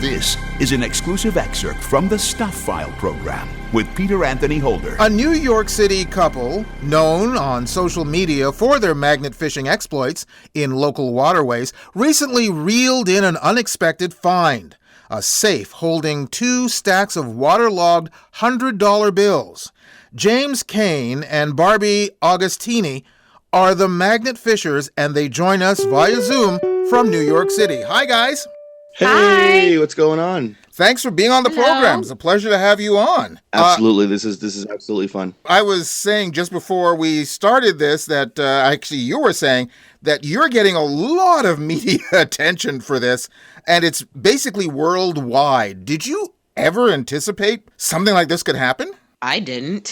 This is an exclusive excerpt from the Stuff File program with Peter Anthony Holder. A New York City couple, known on social media for their magnet fishing exploits in local waterways, recently reeled in an unexpected find. A safe holding 2 stacks of waterlogged $100 bills. James Kane and Barbie Agostini are the magnet fishers, and they join us via Zoom from New York City. Hi, guys. Hey, Hi. what's going on? Thanks for being on the program. It's a pleasure to have you on. Absolutely, this is absolutely fun. I was saying just before we started this that actually you were saying that you're getting a lot of media attention for this, and it's basically worldwide. Did you ever anticipate something like this could happen? I didn't.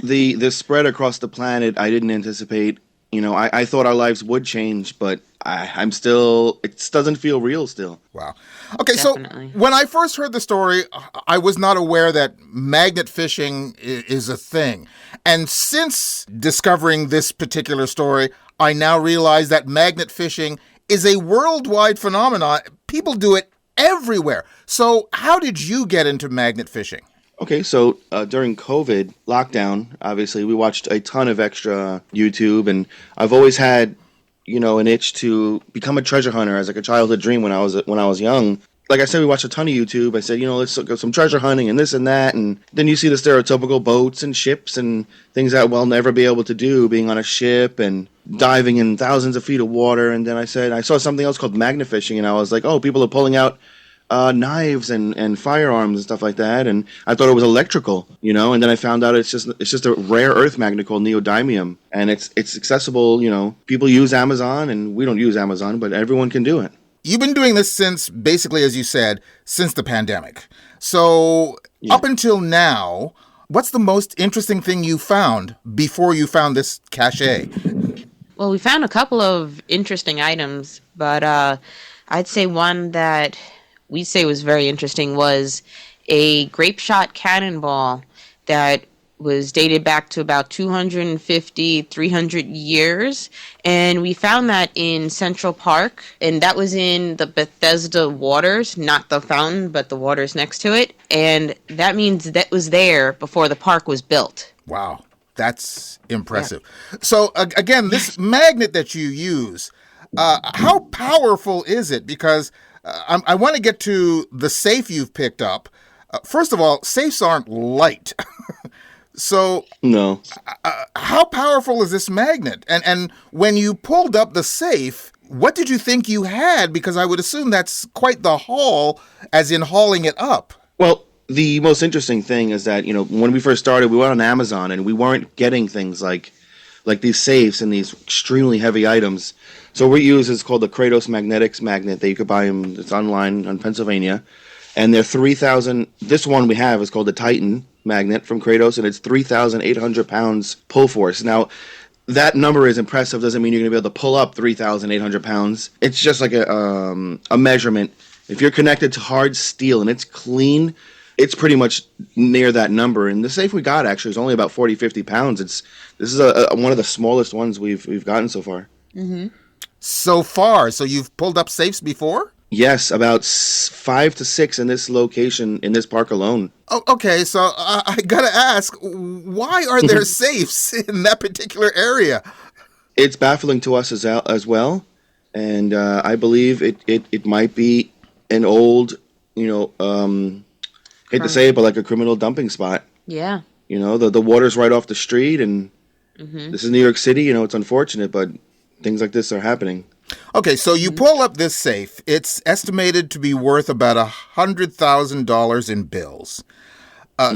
The spread across the planet, I didn't anticipate. You know, I thought our lives would change, but I'm still, it doesn't feel real still. Wow. Okay, Definitely. So when I first heard the story, I was not aware that magnet fishing is a thing. And since discovering this particular story, I now realize that magnet fishing is a worldwide phenomenon. People do it everywhere. So how did you get into magnet fishing? Okay, so during COVID lockdown, obviously, we watched a ton of extra YouTube, and I've always had, you know, an itch to become a treasure hunter as like a childhood dream when I was young. Like I said, we watched a ton of YouTube. I said, you know, let's go some treasure hunting and this and that, and then you see the stereotypical boats and ships and things that we'll never be able to do, being on a ship and diving in thousands of feet of water. And then I saw something else called magnet fishing, and I was like, oh, people are pulling out knives and firearms and stuff like that, and I thought it was electrical, you know, and then I found out it's just a rare earth magnet called neodymium, and it's accessible, you know. People use Amazon, and we don't use Amazon, but everyone can do it. You've been doing this since, basically, as you said, since the pandemic. So Up until now, what's the most interesting thing you found before you found this cache? Well, we found a couple of interesting items, but I'd say one that we'd say was very interesting was a grape shot cannonball that was dated back to about 250, 300 years. And we found that in Central Park, and that was in the Bethesda waters, not the fountain, but the waters next to it. And that means that was there before the park was built. Wow, that's impressive. Yeah. So again, this magnet that you use, how powerful is it? Because I want to get to the safe you've picked up. First of all, safes aren't light. So, no. How powerful is this magnet? And when you pulled up the safe, what did you think you had? Because I would assume that's quite the haul, as in hauling it up. Well, the most interesting thing is that, you know, when we first started, we went on Amazon, and we weren't getting things like these safes and these extremely heavy items. So what we use is called the Kratos Magnetics magnet that you could buy them. It's online in Pennsylvania. And they're 3,000. This one we have is called the Titan magnet from Kratos, and it's 3,800 pounds pull force. Now, that number is impressive. Doesn't mean you're going to be able to pull up 3,800 pounds. It's just like a measurement. If you're connected to hard steel and it's clean, it's pretty much near that number. And the safe we got actually is only about 40, 50 pounds. This is one of the smallest ones we've gotten so far. Mm-hmm. So far? So you've pulled up safes before? Yes, about 5 to 6 in this location, in this park alone. Oh, okay, so I gotta ask, why are there safes in that particular area? It's baffling to us as well, and I believe it might be an old, you know, hate to say it, but like a criminal dumping spot. Yeah. You know, the water's right off the street, and this is New York City. You know, it's unfortunate, but things like this are happening. Okay, so you pull up this safe. It's estimated to be worth about $100,000 in bills.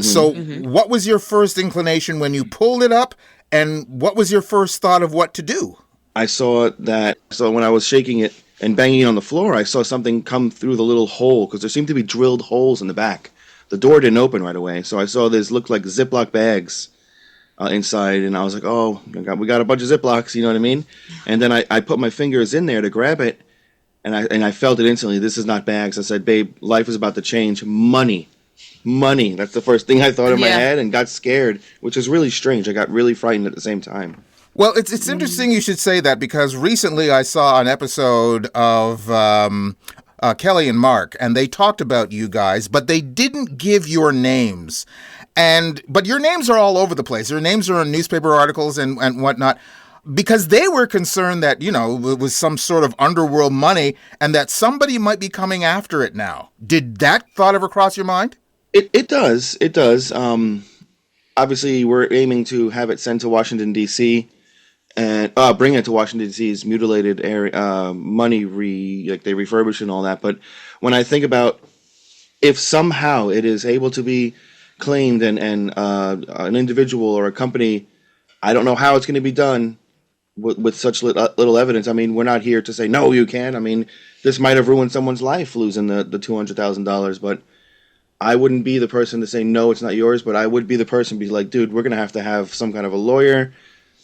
So what was your first inclination when you pulled it up, and what was your first thought of what to do? I saw that, so when I was shaking it and banging it on the floor, I saw something come through the little hole, because there seemed to be drilled holes in the back. The door didn't open right away, so I saw this looked like Ziploc bags inside, and I was like, oh, we got a bunch of Ziplocs, you know what I mean? And then I put my fingers in there to grab it, and I felt it instantly. This is not bags. I said, babe, life is about to change. Money. That's the first thing I thought in my head, and got scared, which is really strange. I got really frightened at the same time. Well, it's interesting you should say that, because recently I saw an episode of Kelly and Mark, and they talked about you guys, but they didn't give your names. But your names are all over the place. Your names are in newspaper articles and whatnot, because they were concerned that, it was some sort of underworld money and that somebody might be coming after it now. Did that thought ever cross your mind? It does. It does. Obviously, we're aiming to have it sent to Washington, D.C., and bring it to Washington, D.C.'s mutilated area, money they refurbish and all that. But when I think about if somehow it is able to be claimed and an individual or a company, I don't know how it's going to be done with such little evidence. I mean, we're not here to say, no, you can't. I mean, this might have ruined someone's life losing the $200,000, but I wouldn't be the person to say, no, it's not yours, but I would be the person to be like, dude, we're going to have some kind of a lawyer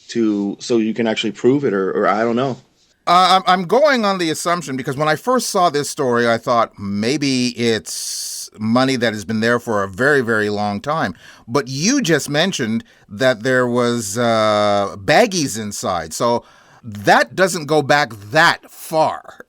so you can actually prove it, or I don't know. I'm going on the assumption, because when I first saw this story, I thought maybe it's money that has been there for a very, very long time. But you just mentioned that there was baggies inside, so that doesn't go back that far.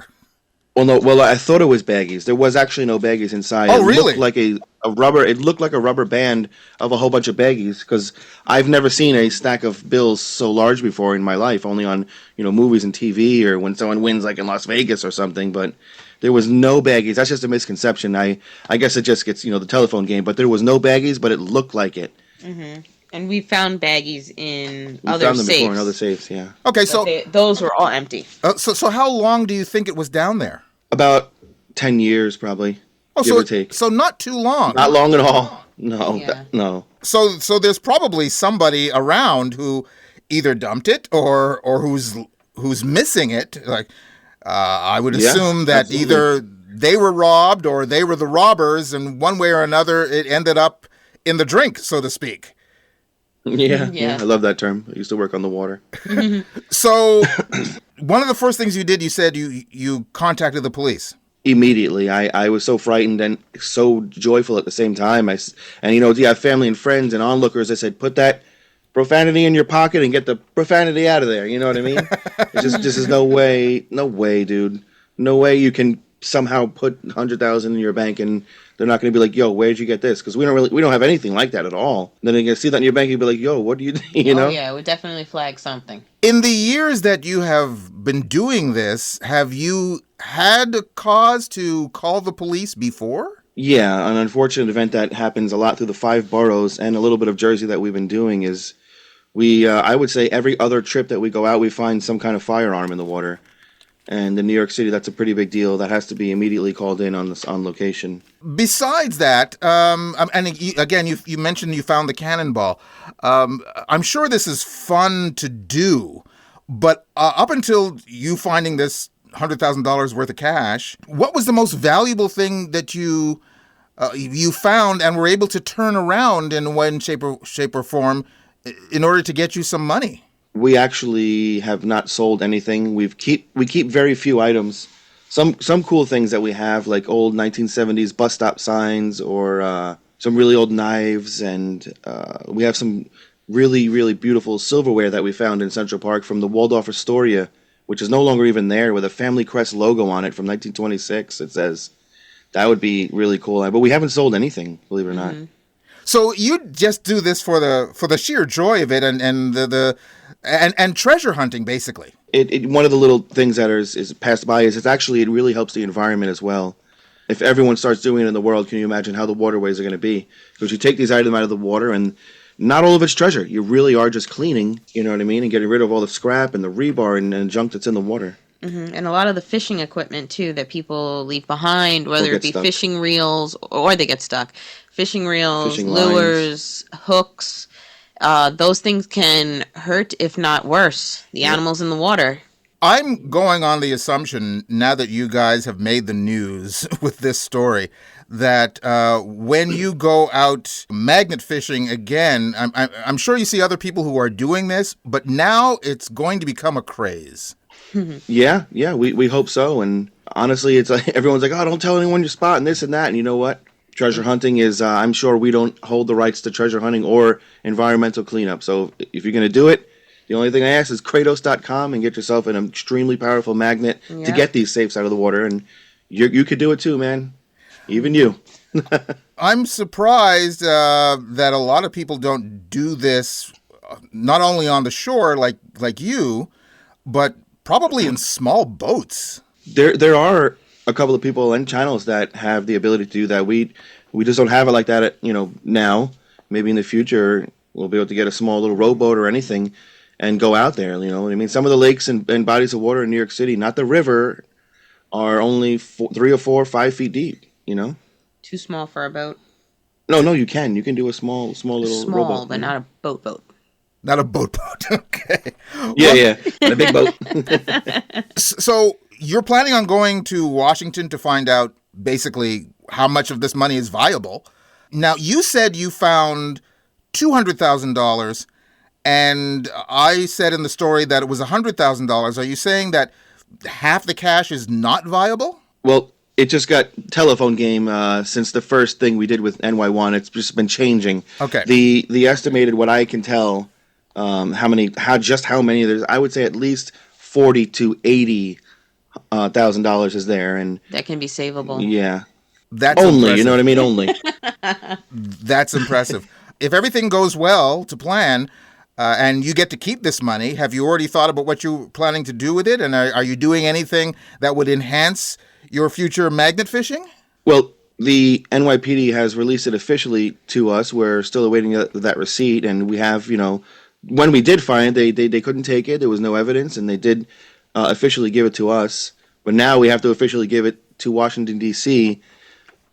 Well, no. Well, I thought it was baggies. There was actually no baggies inside. Oh, it really? Looked like a rubber. It looked like a rubber band of a whole bunch of baggies, because I've never seen a stack of bills so large before in my life. Only on movies and TV, or when someone wins like in Las Vegas or something. But there was no baggies. That's just a misconception. I guess it just gets the telephone game. But there was no baggies, but it looked like it. Mm-hmm. And we found baggies in We other found them safes. before in other safes. Yeah. Okay, so those were all empty. so how long do you think it was down there? About 10 years, probably. Give or take. So not too long. Not long at all. No. Yeah. No. So there's probably somebody around who either dumped it or who's missing it. Like I would assume that absolutely. either they were robbed or they were the robbers, and one way or another it ended up in the drink, so to speak. Yeah. I love that term. I used to work on the water. So one of the first things you did, you said you contacted the police. Immediately. I was so frightened and so joyful at the same time. I have family and friends and onlookers. I said, put that profanity in your pocket and get the profanity out of there. You know what I mean? This is no way, dude. No way you can somehow put 100,000 in your bank and they're not going to be like, yo, where'd you get this? Because we don't have anything like that at all. Then you see that in your bank, you'd be like, yo, what do you, know? Oh, yeah, it would definitely flag something. In the years that you have been doing this, have you had cause to call the police before? Yeah, an unfortunate event that happens a lot through the 5 boroughs and a little bit of Jersey that we've been doing is I would say every other trip that we go out, we find some kind of firearm in the water. And in New York City, that's a pretty big deal. That has to be immediately called in on location. Besides that, again, you mentioned you found the cannonball. I'm sure this is fun to do, but up until you finding this $100,000 worth of cash, what was the most valuable thing that you found and were able to turn around in one shape or form in order to get you some money? We actually have not sold anything. We keep very few items. Some cool things that we have, like old 1970s bus stop signs or some really old knives, and we have some really, really beautiful silverware that we found in Central Park from the Waldorf Astoria, which is no longer even there, with a Family Crest logo on it from 1926. It says that would be really cool. But we haven't sold anything, believe it or not. So you just do this for the sheer joy of it and treasure hunting, basically. One of the little things that is passed by is it really helps the environment as well. If everyone starts doing it in the world, can you imagine how the waterways are going to be? Because you take these items out of the water and not all of it's treasure. You really are just cleaning, you know what I mean, and getting rid of all the scrap and the rebar and junk that's in the water. Mm-hmm. And a lot of the fishing equipment, too, that people leave behind, whether it be stuck. fishing reels or they get stuck. Fishing reels, Fishing lures, hooks, those things can hurt, if not worse, the animals in the water. I'm going on the assumption, now that you guys have made the news with this story, that when you go out magnet fishing again, I'm sure you see other people who are doing this, but now it's going to become a craze. Yeah, we hope so. And honestly, it's like everyone's like, oh, don't tell anyone your spot and this and that. And you know what? Treasure hunting is, I'm sure we don't hold the rights to treasure hunting or environmental cleanup. So if you're going to do it, the only thing I ask is Kratos.com and get yourself an extremely powerful magnet to get these safes out of the water. And you could do it too, man. Even you. I'm surprised that a lot of people don't do this, not only on the shore like you, but probably in small boats. There are a couple of people and channels that have the ability to do that. We just don't have it like that, now. Maybe in the future we'll be able to get a small little rowboat or anything and go out there. You know what I mean? Some of the lakes and bodies of water in New York City, not the river, are only 3 or 4 or 5 feet deep. Too small for a boat. No, you can do a small little rowboat. But not a boat. Not a boat. Okay. Yeah, not a big boat. So you're planning on going to Washington to find out basically how much of this money is viable. Now, you said you found $200,000, and I said in the story that it was $100,000. Are you saying that half the cash is not viable? Well, it just got telephone game since the first thing we did with NY1. It's just been changing. Okay. The estimated, what I can tell, how many there's, I would say at least $40,000 to $80,000 is there, and That can be savable. yeah, That's only impressive. you know what I mean. Only That's impressive. If everything goes well to plan, and you get to keep this money, have you already thought about what you're planning to do with it? And are you doing anything that would enhance your future magnet fishing? Well, the NYPD has released it officially to us. We're still awaiting that receipt, and we have, when we did find it, they couldn't take it. There was no evidence, and they did officially give it to us. But now we have to officially give it to Washington, D.C.,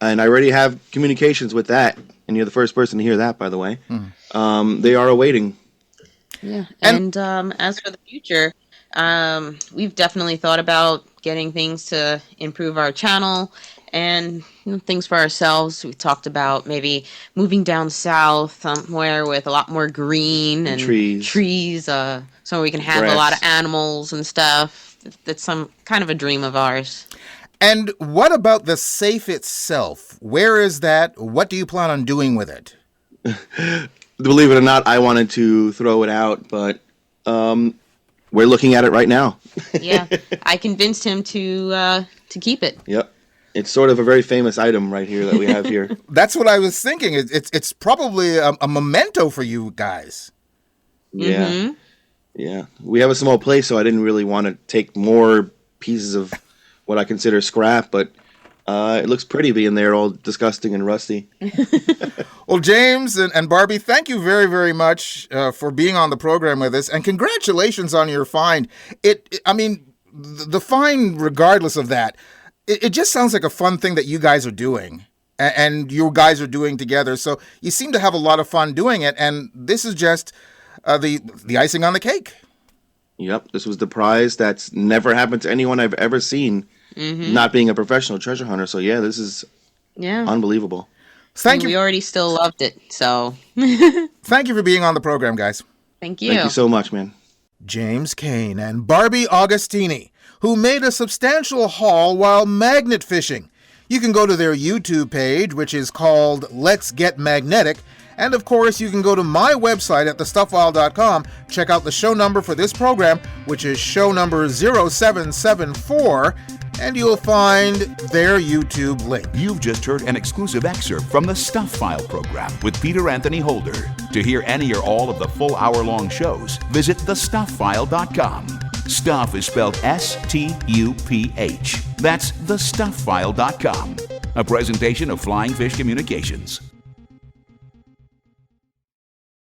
and I already have communications with that. And you're the first person to hear that, by the way. They are awaiting. Yeah. And as for the future, we've definitely thought about getting things to improve our channel and things for ourselves. We talked about maybe moving down south somewhere with a lot more green and trees, so we can have a lot of animals and stuff. That's some kind of a dream of ours. And what about the safe itself? Where is that? What do you plan on doing with it? Believe it or not, I wanted to throw it out, but we're looking at it right now. Yeah, I convinced him to keep it. Yep. It's sort of a very famous item right here that we have here. That's what I was thinking. It's probably a memento for you guys. Yeah. Mm-hmm. Yeah. We have a small place, so I didn't really want to take more pieces of what I consider scrap, but it looks pretty being there, all disgusting and rusty. Well, James and Barbie, thank you very, very much for being on the program with us, and congratulations on your find. The find, regardless of that, it just sounds like a fun thing that you guys are doing, and you guys are doing together. So you seem to have a lot of fun doing it, and this is just the icing on the cake. Yep, this was the prize that's never happened to anyone I've ever seen, not being a professional treasure hunter. So yeah, this is unbelievable. Thank you. We already still loved it, so. Thank you for being on the program, guys. Thank you. Thank you so much, man. James Kane and Barbie Agostini, who made a substantial haul while magnet fishing. You can go to their YouTube page, which is called Let's Get Magnetic. And of course, you can go to my website at thestuffwile.com, check out the show number for this program, which is show number 0774, and you'll find their YouTube link. You've just heard an exclusive excerpt from the Stuff File program with Peter Anthony Holder. To hear any or all of the full hour-long shows, visit thestuffile.com. Stuff is spelled S-T-U-P-H. That's thestuffile.com. A presentation of Flying Fish Communications.